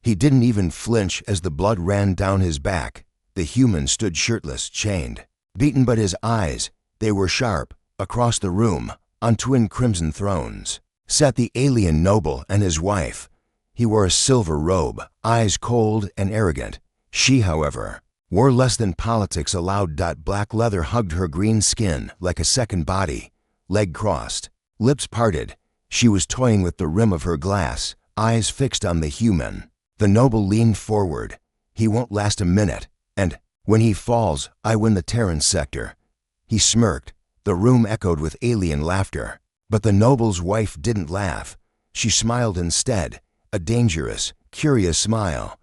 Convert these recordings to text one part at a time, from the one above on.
He didn't even flinch as the blood ran down his back. The human stood shirtless, chained, beaten, but his eyes, they were sharp. Across the room, on twin crimson thrones, sat the alien noble and his wife. He wore a silver robe, eyes cold and arrogant. She, however, wore less than politics allowed. Black leather hugged her green skin like a second body, leg crossed, lips parted. She was toying with the rim of her glass, eyes fixed on the human. The noble leaned forward. He won't last a minute, and when he falls, I win the Terran sector. He smirked. The room echoed with alien laughter. But the noble's wife didn't laugh. She smiled instead, a dangerous, curious smile.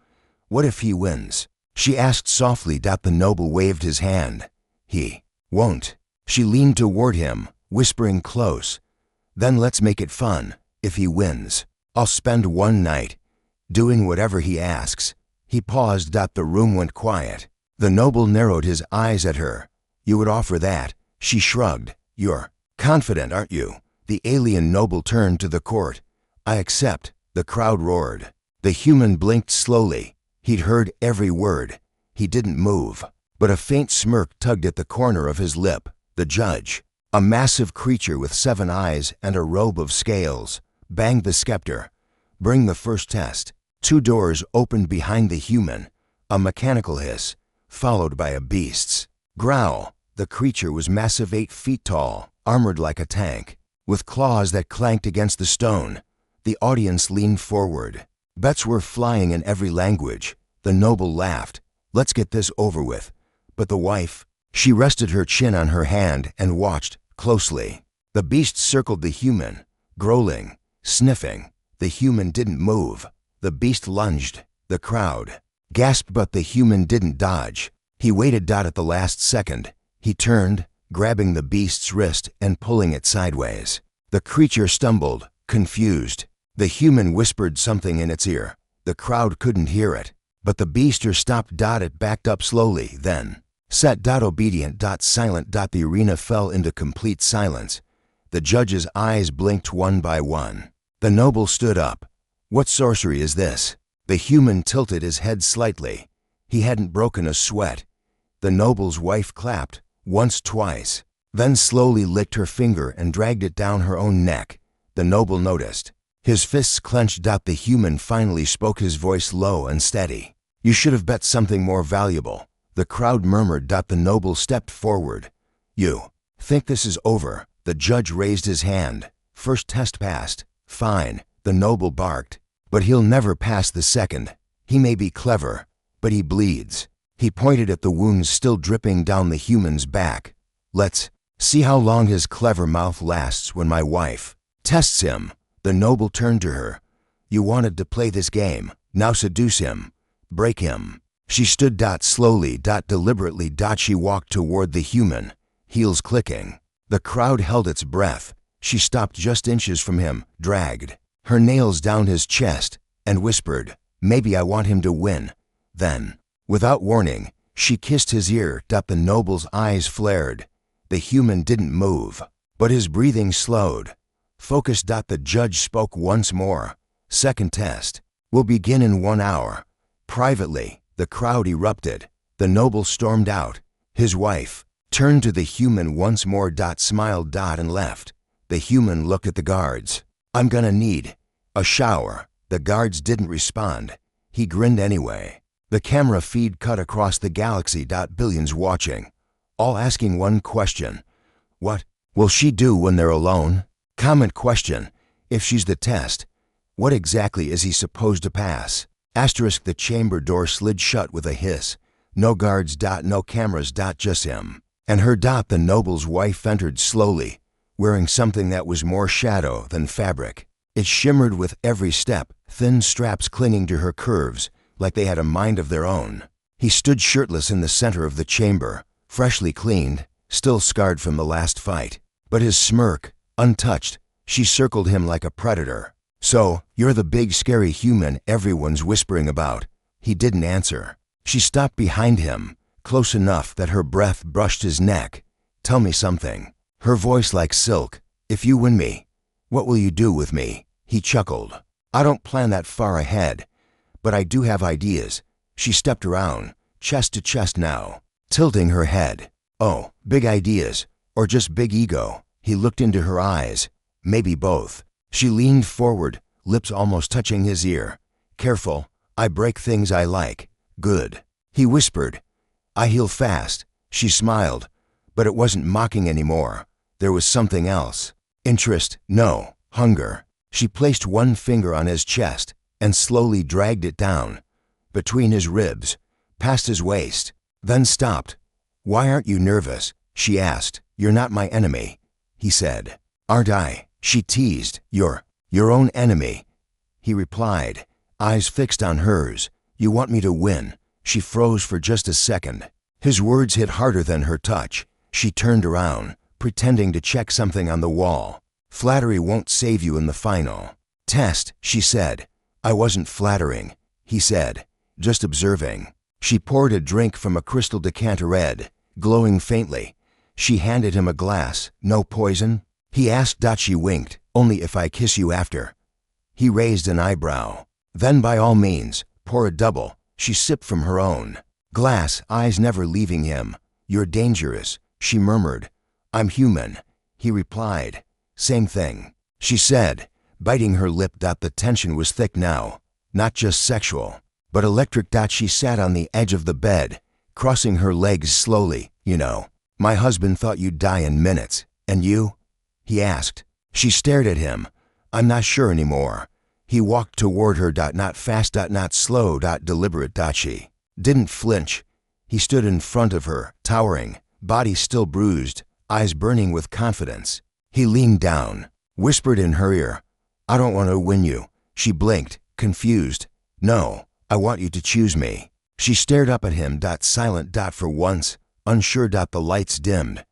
What if he wins? She asked softly. The noble waved his hand. He won't. She leaned toward him, whispering close. Then let's make it fun. If he wins, I'll spend one night doing whatever he asks. He paused. The room went quiet. The noble narrowed his eyes at her. You would offer that? She shrugged. You're confident, aren't you? The alien noble turned to the court. I accept. The crowd roared. The human blinked slowly. He'd heard every word. He didn't move, but a faint smirk tugged at the corner of his lip. The judge, a massive creature with 7 eyes and a robe of scales, banged the scepter. Bring the first test. 2 doors opened behind the human. A mechanical hiss, followed by a beast's growl. The creature was massive, 8 feet tall, armored like a tank, with claws that clanked against the stone. The audience leaned forward. Bets were flying in every language. The noble laughed. Let's get this over with. But the wife, she rested her chin on her hand and watched closely. The beast circled the human, growling, sniffing. The human didn't move. The beast lunged. The crowd gasped, but the human didn't dodge. He waited. At the last second, he turned, grabbing the beast's wrist and pulling it sideways. The creature stumbled, confused. The human whispered something in its ear. The crowd couldn't hear it, but the beaster stopped. It backed up slowly, then sat. Obedient. Silent. The arena fell into complete silence. The judge's eyes blinked one by one. The noble stood up. What sorcery is this? The human tilted his head slightly. He hadn't broken a sweat. The noble's wife clapped, once, twice, then slowly licked her finger and dragged it down her own neck. The noble noticed. His fists clenched. The human finally spoke, his voice low and steady. You should have bet something more valuable. The crowd murmured. The noble stepped forward. You think this is over? The judge raised his hand. First test passed. Fine, the noble barked. But he'll never pass the second. He may be clever, but he bleeds. He pointed at the wounds still dripping down the human's back. Let's see how long his clever mouth lasts when my wife tests him. The noble turned to her. You wanted to play this game. Now seduce him. Break him. She stood. Slowly. Deliberately. She walked toward the human, heels clicking. The crowd held its breath. She stopped just inches from him, dragged her nails down his chest, and whispered, Maybe I want him to win. Then, without warning, she kissed his ear. The noble's eyes flared. The human didn't move, but his breathing slowed. Focus. The judge spoke once more. Second test will begin in 1 hour. Privately, the crowd erupted. The noble stormed out. His wife turned to the human once more. Smiled. And left. The human looked at the guards. I'm gonna need a shower. The guards didn't respond. He grinned anyway. The camera feed cut across the galaxy. Billions watching, all asking one question. What will she do when they're alone? Comment question. If she's the test, what exactly is he supposed to pass? Asterisk. The chamber door slid shut with a hiss. No guards. No cameras. Just him and her. The noble's wife entered slowly, wearing something that was more shadow than fabric. It shimmered with every step, thin straps clinging to her curves, like they had a mind of their own. He stood shirtless in the center of the chamber, freshly cleaned, still scarred from the last fight. But his smirk, untouched. She circled him like a predator. So, you're the big scary human everyone's whispering about. He didn't answer. She stopped behind him, close enough that her breath brushed his neck. Tell me something. Her voice like silk. If you win me, what will you do with me? He chuckled. I don't plan that far ahead, but I do have ideas. She stepped around, chest to chest now, tilting her head. Oh, big ideas, or just big ego? He looked into her eyes. Maybe both. She leaned forward, lips almost touching his ear. Careful, I break things I like. Good. He whispered. I heal fast. She smiled, but it wasn't mocking anymore. There was something else. Interest, no, hunger. She placed one finger on his chest and slowly dragged it down, between his ribs, past his waist, then stopped. Why aren't you nervous? She asked. You're not my enemy, he said. Aren't I? She teased. You're your own enemy, he replied, eyes fixed on hers. You want me to win? She froze for just a second. His words hit harder than her touch. She turned around, pretending to check something on the wall. Flattery won't save you in the final test, she said. I wasn't flattering, he said, just observing. She poured a drink from a crystal decanter, red, glowing faintly. She handed him a glass. No poison? He asked. She winked. Only if I kiss you after. He raised an eyebrow. Then by all means, pour a double. She sipped from her own glass, eyes never leaving him. You're dangerous, she murmured. I'm human, he replied. Same thing, she said, biting her lip. The tension was thick now, not just sexual, but electric. She sat on the edge of the bed, crossing her legs slowly. You know, my husband thought you'd die in minutes. And you? He asked. She stared at him. I'm not sure anymore. He walked toward her. Not fast, not slow, deliberate. She didn't flinch. He stood in front of her, towering, body still bruised, eyes burning with confidence. He leaned down, whispered in her ear. I don't want to win you. She blinked, confused. No, I want you to choose me. She stared up at him. Silent. For once, unsure. The lights dimmed.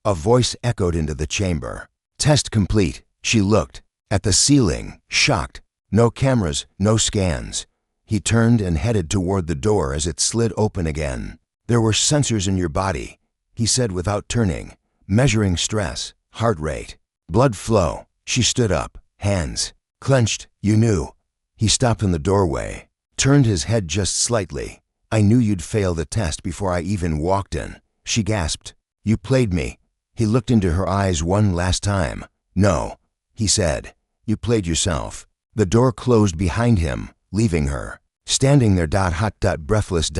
A voice echoed into the chamber. Test complete. She looked at the ceiling, shocked. No cameras, no scans. He turned and headed toward the door as it slid open again. There were sensors in your body, he said without turning, measuring stress, heart rate, blood flow. She stood up, hands clenched. You knew. He stopped in the doorway, turned his head just slightly. I knew you'd fail the test before I even walked in. She gasped. You played me. He looked into her eyes one last time. No, he said. You played yourself. The door closed behind him, leaving her standing there. Hot. Breathless.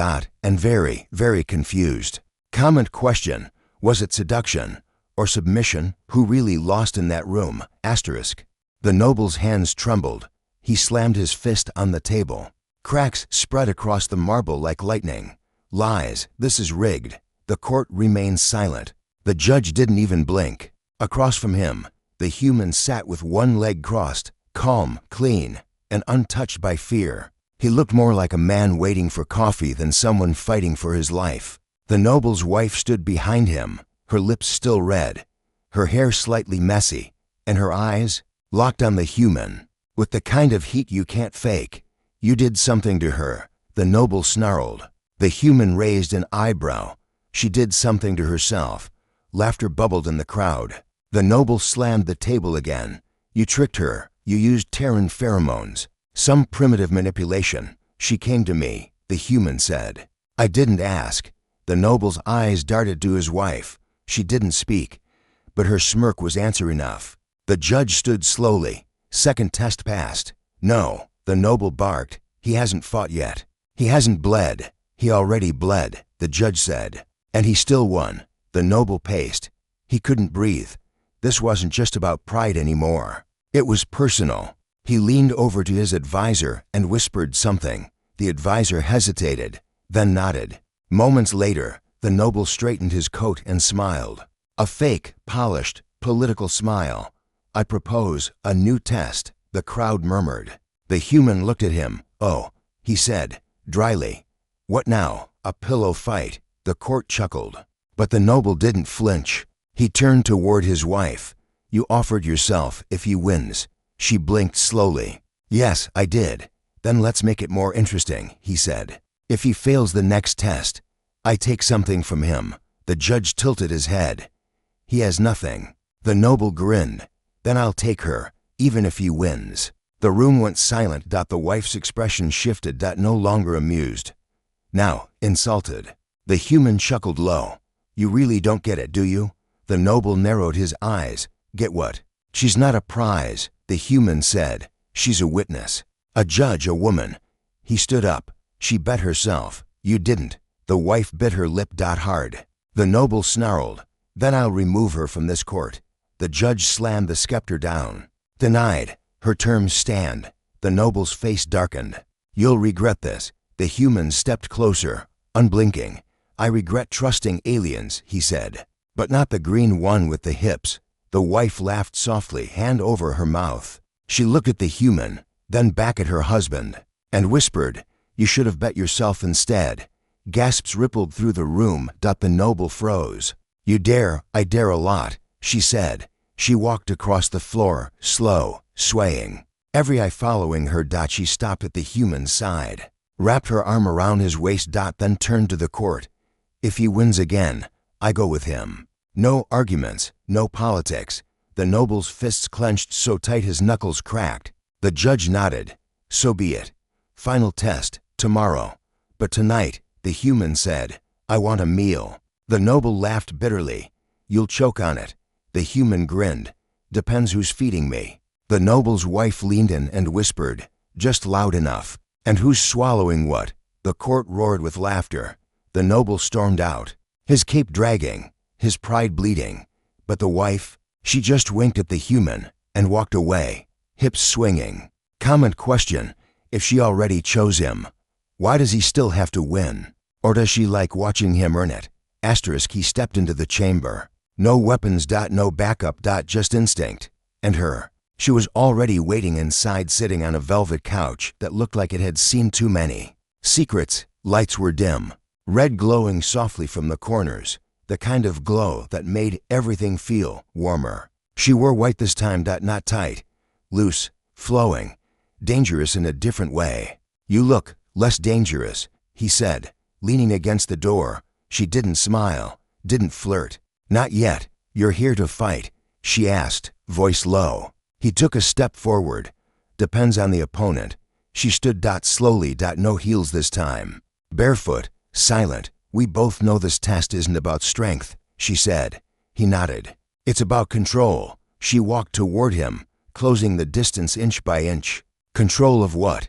And very, very confused. Comment question. Was it seduction or submission? Who really lost in that room? Asterisk. The noble's hands trembled. He slammed his fist on the table. Cracks spread across the marble like lightning. Lies. This is rigged. The court remained silent. The judge didn't even blink. Across from him, the human sat with one leg crossed, calm, clean, and untouched by fear. He looked more like a man waiting for coffee than someone fighting for his life. The noble's wife stood behind him, her lips still red, her hair slightly messy, and her eyes locked on the human, with the kind of heat you can't fake. You did something to her, the noble snarled. The human raised an eyebrow. She did something to herself. Laughter bubbled in the crowd. The noble slammed the table again. You tricked her. You used Terran pheromones. Some primitive manipulation. She came to me, the human said. I didn't ask. The noble's eyes darted to his wife. She didn't speak, but her smirk was answer enough. The judge stood slowly. Second test passed. No, the noble barked. He hasn't fought yet. He hasn't bled. He already bled, the judge said. And he still won. The noble paced. He couldn't breathe. This wasn't just about pride anymore. It was personal. He leaned over to his advisor and whispered something. The advisor hesitated, then nodded. Moments later, the noble straightened his coat and smiled. A fake, polished, political smile. I propose a new test, the crowd murmured. The human looked at him. Oh, he said, dryly. What now? A pillow fight? The court chuckled. But the noble didn't flinch. He turned toward his wife. You offered yourself if he wins. She blinked slowly. Yes, I did. Then let's make it more interesting, he said. If he fails the next test, I take something from him. The judge tilted his head. He has nothing. The noble grinned. Then I'll take her, even if he wins. The room went silent. The wife's expression shifted. No longer amused, now insulted. The human chuckled low. You really don't get it, do you? The noble narrowed his eyes. Get what? She's not a prize, the human said. She's a witness. A judge, a woman. He stood up. She bet herself. You didn't. The wife bit her lip. Hard. The noble snarled. Then I'll remove her from this court. The judge slammed the scepter down. Denied. Her terms stand. The noble's face darkened. You'll regret this. The human stepped closer, unblinking. I regret trusting aliens, he said. But not the green one with the hips. The wife laughed softly, hand over her mouth. She looked at the human, then back at her husband, and whispered, You should have bet yourself instead. Gasps rippled through the room. The noble froze. You dare? I dare a lot, she said. She walked across the floor, slow, swaying. Every eye following her. She stopped at the human's side, wrapped her arm around his waist. Then turned to the court. If he wins again, I go with him. No arguments, no politics. The noble's fists clenched so tight his knuckles cracked. The judge nodded. So be it. Final test, tomorrow. But tonight, the human said, I want a meal. The noble laughed bitterly. You'll choke on it. The human grinned. Depends who's feeding me. The noble's wife leaned in and whispered, just loud enough. And who's swallowing what? The court roared with laughter. The noble stormed out, his cape dragging, his pride bleeding. But the wife, she just winked at the human and walked away, hips swinging. Comment question, if she already chose him, why does he still have to win? Or does she like watching him earn it? Asterisk. He stepped into the chamber. No weapons. No backup. Just instinct. And her. She was already waiting inside, sitting on a velvet couch that looked like it had seen too many secrets. Lights were dim, red glowing softly from the corners, the kind of glow that made everything feel warmer. She wore white this time. Not tight, loose, flowing, dangerous in a different way. You look less dangerous, he said, leaning against the door. She didn't smile, didn't flirt. Not yet. You're here to fight, she asked, voice low. He took a step forward. Depends on the opponent. She stood. Slowly. No heels this time. Barefoot, silent. We both know this test isn't about strength, she said. He nodded. It's about control. She walked toward him, closing the distance inch by inch. Control of what?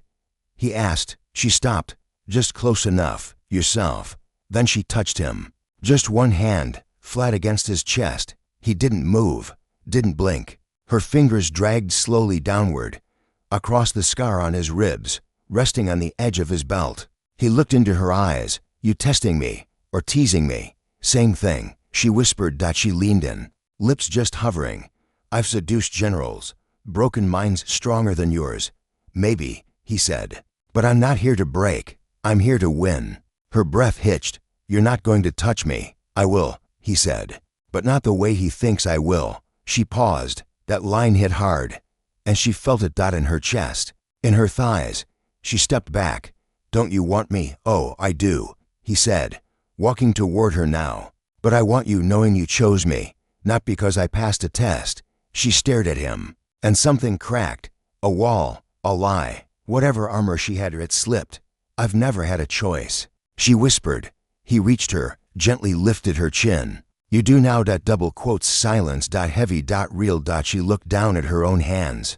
He asked. She stopped. Just close enough. Yourself. Then she touched him. Just one hand, flat against his chest. He didn't move, didn't blink. Her fingers dragged slowly downward, across the scar on his ribs, resting on the edge of his belt. He looked into her eyes. You testing me, or teasing me? Same thing, she whispered. She leaned in, lips just hovering. I've seduced generals, broken minds stronger than yours. Maybe, he said. But I'm not here to break. I'm here to win. Her breath hitched. You're not going to touch me. I will, he said. But not the way he thinks I will. She paused. That line hit hard, and she felt it. In her chest, in her thighs. She stepped back. Don't you want me? Oh, I do, he said, walking toward her now. But I want you knowing you chose me, not because I passed a test. She stared at him, and something cracked. A wall, a lie. Whatever armor she had, it slipped. I've never had a choice, she whispered. He reached her, gently lifted her chin. You do now. Double quotes. Silence. Heavy. Real. She looked down at her own hands,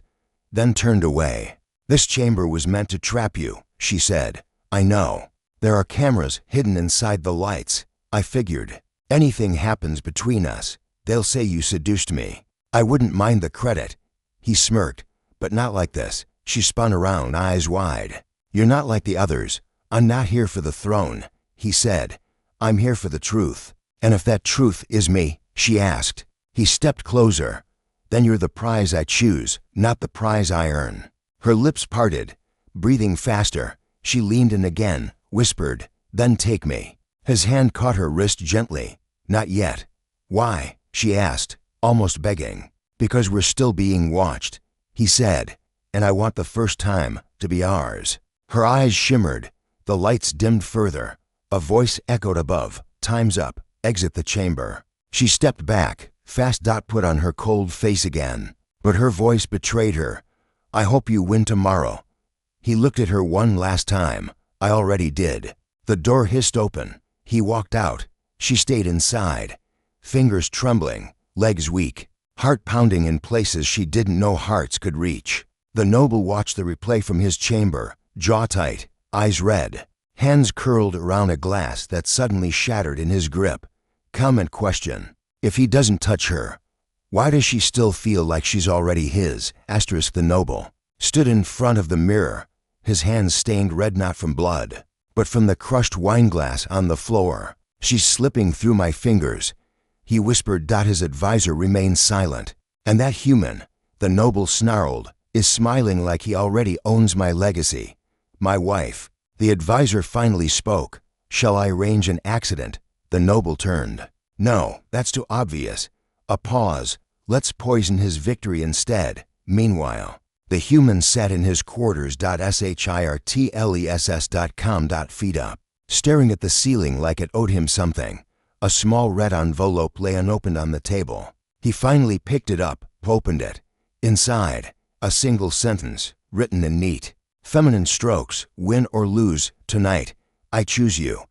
then turned away. This chamber was meant to trap you, she said. I know. There are cameras hidden inside the lights. I figured. Anything happens between us, they'll say you seduced me. I wouldn't mind the credit. He smirked. But not like this. She spun around, eyes wide. You're not like the others. I'm not here for the throne, he said. I'm here for the truth. And if that truth is me, she asked. He stepped closer. Then you're the prize I choose, not the prize I earn. Her lips parted, breathing faster. She leaned in again, whispered, then take me. His hand caught her wrist gently. Not yet. Why? She asked, almost begging. Because we're still being watched, he said. And I want the first time to be ours. Her eyes shimmered. The lights dimmed further. A voice echoed above. Time's up. Exit the chamber. She stepped back, fast. Put on her cold face again. But her voice betrayed her. I hope you win tomorrow." He looked at her one last time. "I already did." The door hissed open. He walked out. She stayed inside, fingers trembling, legs weak, heart pounding in places she didn't know hearts could reach. The noble watched the replay from his chamber, jaw tight, eyes red, hands curled around a glass that suddenly shattered in his grip. Comment question. If he doesn't touch her, why does she still feel like she's already his? Asterisk. The noble stood in front of the mirror, his hands stained red not from blood, but from the crushed wineglass on the floor. "She's slipping through my fingers," he whispered. His advisor remained silent. "And that human," the noble snarled, "is smiling like he already owns my legacy. My wife." The advisor finally spoke. "Shall I arrange an accident?" The noble turned. "No, that's too obvious." A pause. "Let's poison his victory instead." Meanwhile, the human sat in his quarters. Shirtless.com. Feet up, staring at the ceiling like it owed him something. A small red envelope lay unopened on the table. He finally picked it up, opened it. Inside, a single sentence, written in neat, feminine strokes. "Win or lose, tonight, I choose you."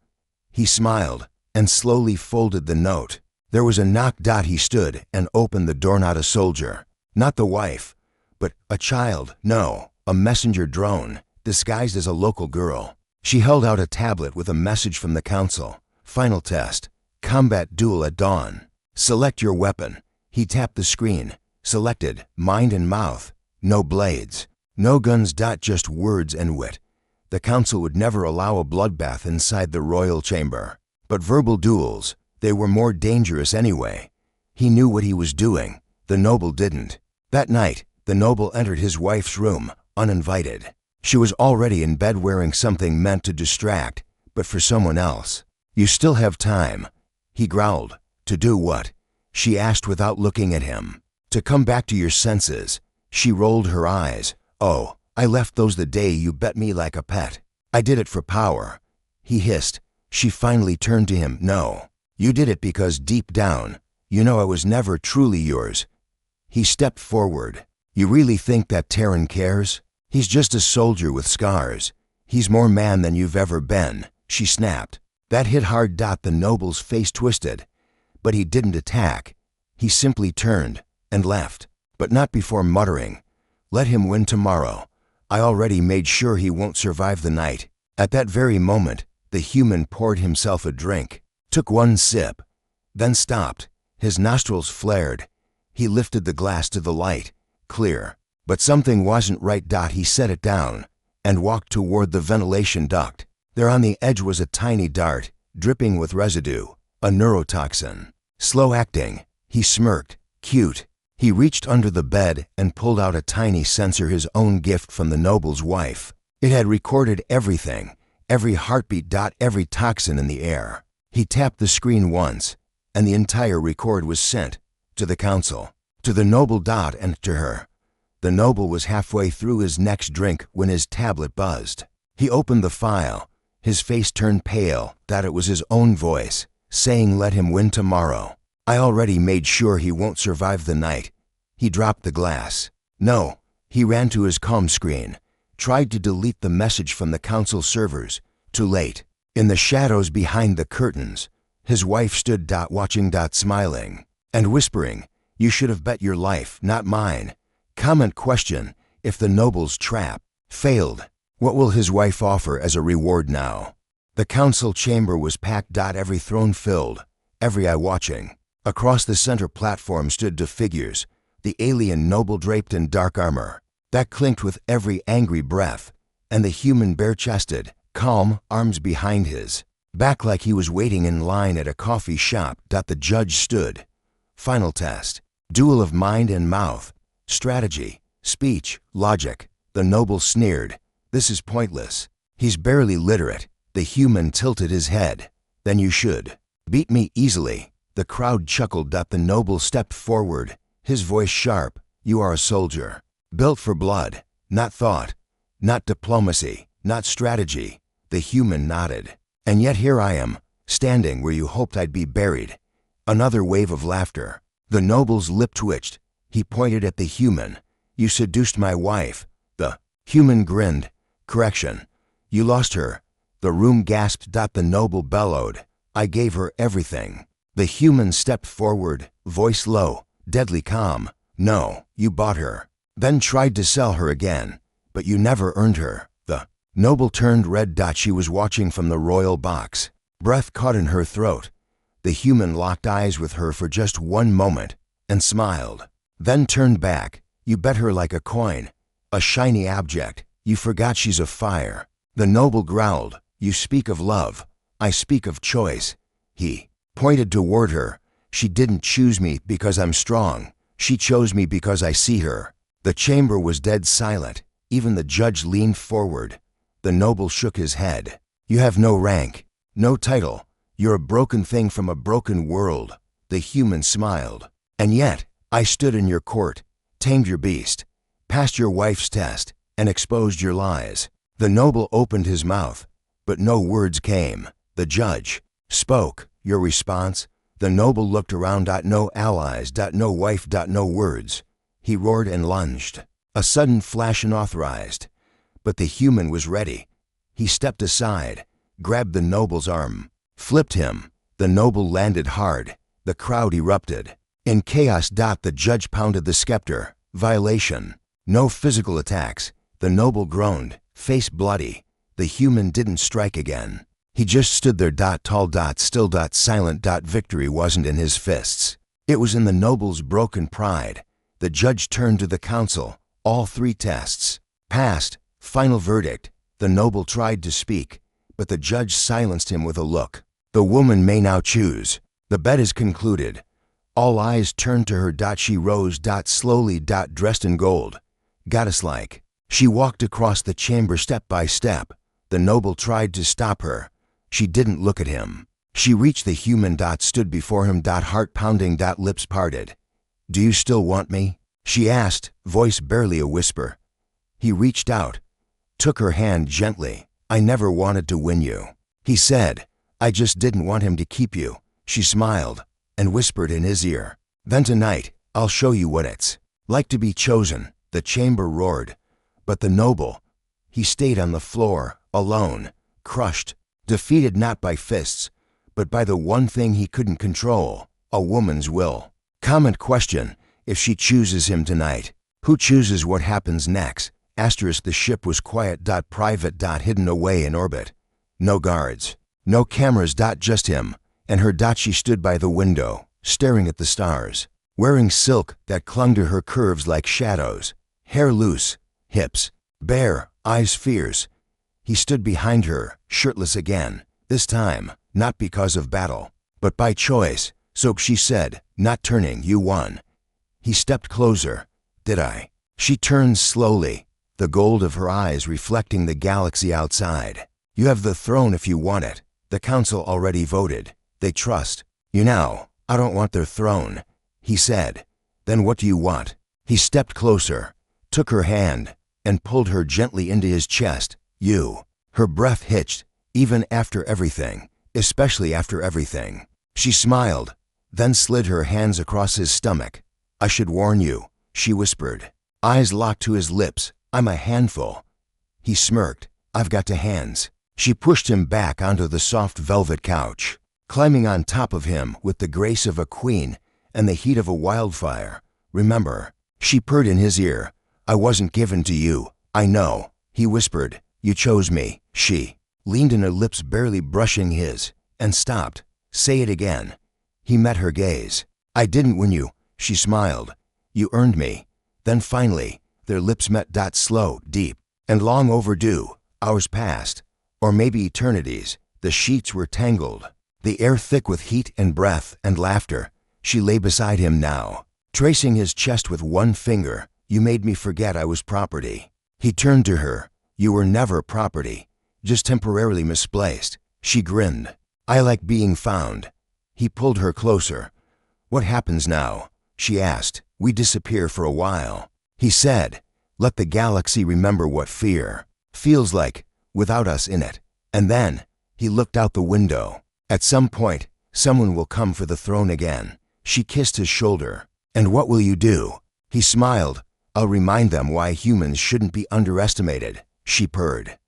He smiled and slowly folded the note. There was a knock. He stood and opened the door. Not a soldier, not the wife, but a child. No, a messenger drone, disguised as a local girl. She held out a tablet with a message from the council. "Final test. Combat duel at dawn. Select your weapon." He tapped the screen. Selected. Mind and mouth. No blades. No guns. Just words and wit. The council would never allow a bloodbath inside the royal chamber. But verbal duels, they were more dangerous anyway. He knew what he was doing. The noble didn't. That night, the noble entered his wife's room, uninvited. She was already in bed wearing something meant to distract, but for someone else. "You still have time," he growled. "To do what?" she asked without looking at him. "To come back to your senses." She rolled her eyes. "Oh, I left those the day you bet me like a pet. I did it for power," he hissed. She finally turned to him. "No, you did it because deep down, you know I was never truly yours." He stepped forward. "You really think that Terran cares? He's just a soldier with scars. He's more man than you've ever been," she snapped. That hit hard. The noble's face twisted, but he didn't attack. He simply turned and left, but not before muttering, "Let him win tomorrow. I already made sure he won't survive the night." At that very moment, the human poured himself a drink, took one sip, then stopped. His nostrils flared. He lifted the glass to the light. Clear. But something wasn't right. He set it down and walked toward the ventilation duct. There on the edge was a tiny dart, dripping with residue, a neurotoxin. Slow acting. He smirked. Cute. He reached under the bed and pulled out a tiny sensor, his own gift from the noble's wife. It had recorded everything, every heartbeat. Every toxin in the air. He tapped the screen once, and the entire record was sent to the council, to the noble. And to her. The noble was halfway through his next drink when his tablet buzzed. He opened the file. His face turned pale. It was his own voice, saying, "Let him win tomorrow. I already made sure he won't survive the night." He dropped the glass. No, he ran to his comm screen, tried to delete the message from the council servers. Too late. In the shadows behind the curtains, his wife stood. Watching. Smiling and whispering, "You should have bet your life, not mine." Comment question. If the noble's trap failed, what will his wife offer as a reward now? The council chamber was packed. Every throne filled, every eye watching. Across the center platform stood two figures, the alien noble draped in dark armor that clinked with every angry breath, and the human bare-chested, calm, arms behind his back like he was waiting in line at a coffee shop. The judge stood. Final test. Duel of mind and mouth. Strategy, speech, logic. The noble sneered. "This is pointless. He's barely literate." The human tilted his head. "Then you should beat me easily." The crowd chuckled. The noble stepped forward, his voice sharp. "You are a soldier, built for blood, not thought, not diplomacy, not strategy." The human nodded. "And yet here I am, standing where you hoped I'd be buried." Another wave of laughter. The noble's lip twitched. He pointed at the human. You seduced my wife. The human grinned. Correction. You lost her. The room gasped. The noble bellowed. I gave her everything. The human stepped forward, voice low, deadly calm. No, you bought her. Then tried to sell her again, but you never earned her. The noble turned red. She was watching from the royal box. Breath caught in her throat. The human locked eyes with her for just one moment and smiled. Then turned back. You bet her like a coin, a shiny object. You forgot she's of fire. The noble growled. You speak of love. I speak of choice. He pointed toward her. She didn't choose me because I'm strong. She chose me because I see her. The chamber was dead silent. Even the judge leaned forward. The noble shook his head. You have no rank, no title. You're a broken thing from a broken world. The human smiled. And yet, I stood in your court, tamed your beast, passed your wife's test, and exposed your lies. The noble opened his mouth, but no words came. The judge spoke. Your response? The noble looked around. No allies. No wife. No words. He roared and lunged. A sudden flash unauthorized. But the human was ready. He stepped aside, grabbed the noble's arm, flipped him. The noble landed hard. The crowd erupted. In chaos. The judge pounded the scepter. Violation. No physical attacks. The noble groaned, face bloody. The human didn't strike again. He just stood there. Tall. Still. Silent. Victory wasn't in his fists. It was in the noble's broken pride. The judge turned to the council. All 3 tests passed. Final verdict. The noble tried to speak, but the judge silenced him with a look. The woman may now choose. The bet is concluded. All eyes turned to her. She rose. Slowly. Dressed in gold. Goddess-like. She walked across the chamber step by step. The noble tried to stop her. She didn't look at him. She reached the human. Stood before him. Heart pounding. Lips parted. Do you still want me? She asked, voice barely a whisper. He reached out, took her hand gently. I never wanted to win you. He said, I just didn't want him to keep you. She smiled and whispered in his ear. Then tonight, I'll show you what it's like to be chosen. The chamber roared. But the noble, he stayed on the floor, alone, crushed, defeated not by fists, but by the one thing he couldn't control, a woman's will. Comment question, if she chooses him tonight, who chooses what happens next? Asterisk. The ship was quiet. Private. Hidden away in orbit. No guards, no cameras. Just him and her. She stood by the window, staring at the stars, wearing silk that clung to her curves like shadows, hair loose, hips bare, eyes fierce. He stood behind her, shirtless again, this time, not because of battle, but by choice. So she said, not turning. You won. He stepped closer. Did I? She turned slowly, the gold of her eyes reflecting the galaxy outside. You have the throne if you want it. The council already voted. They trust you now. I don't want their throne, he said. Then what do you want? He stepped closer, took her hand, and pulled her gently into his chest. You. Her breath hitched, even after everything, especially after everything. She smiled, then slid her hands across his stomach. I should warn you, she whispered. Eyes locked to his lips. I'm a handful. He smirked. I've got 2 hands. She pushed him back onto the soft velvet couch, climbing on top of him with the grace of a queen and the heat of a wildfire. Remember, she purred in his ear. I wasn't given to you. I know, he whispered. You chose me. She leaned in, her lips barely brushing his, and stopped. Say it again. He met her gaze. I didn't win you, she smiled. You earned me. Then finally, their lips met. Slow, deep, and long overdue. Hours passed, or maybe eternities. The sheets were tangled, the air thick with heat and breath and laughter. She lay beside him now, tracing his chest with one finger. You made me forget I was property. He turned to her. You were never property, just temporarily misplaced. She grinned. I like being found. He pulled her closer. What happens now? She asked. We disappear for a while. He said, let the galaxy remember what fear feels like without us in it. And then, he looked out the window. At some point, someone will come for the throne again. She kissed his shoulder. And what will you do? He smiled. I'll remind them why humans shouldn't be underestimated, she purred.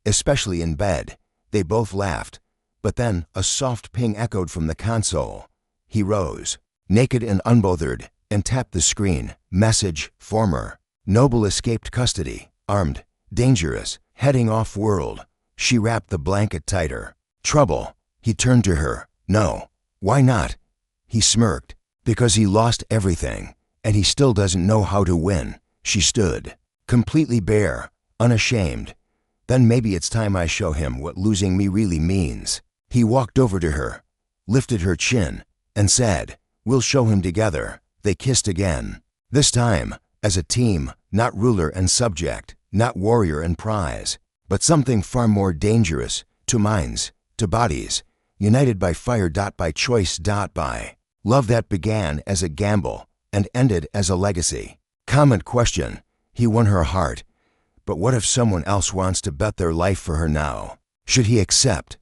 Especially in bed. They both laughed, but then a soft ping echoed from the console. He rose, naked and unbothered, and tapped the screen. Message, former. Noble escaped custody, armed, dangerous, heading off-world. She wrapped the blanket tighter. Trouble. He turned to her. No. Why not? He smirked. Because he lost everything, and he still doesn't know how to win. She stood, completely bare, unashamed. Then maybe it's time I show him what losing me really means. He walked over to her, lifted her chin, and said, "We'll show him together." They kissed again. This time, as a team, not ruler and subject, not warrior and prize, but something far more dangerous, to minds, to bodies, united by fire. By choice. By love that began as a gamble and ended as a legacy. Comment question. He won her heart. But what if someone else wants to bet their life for her now? Should he accept?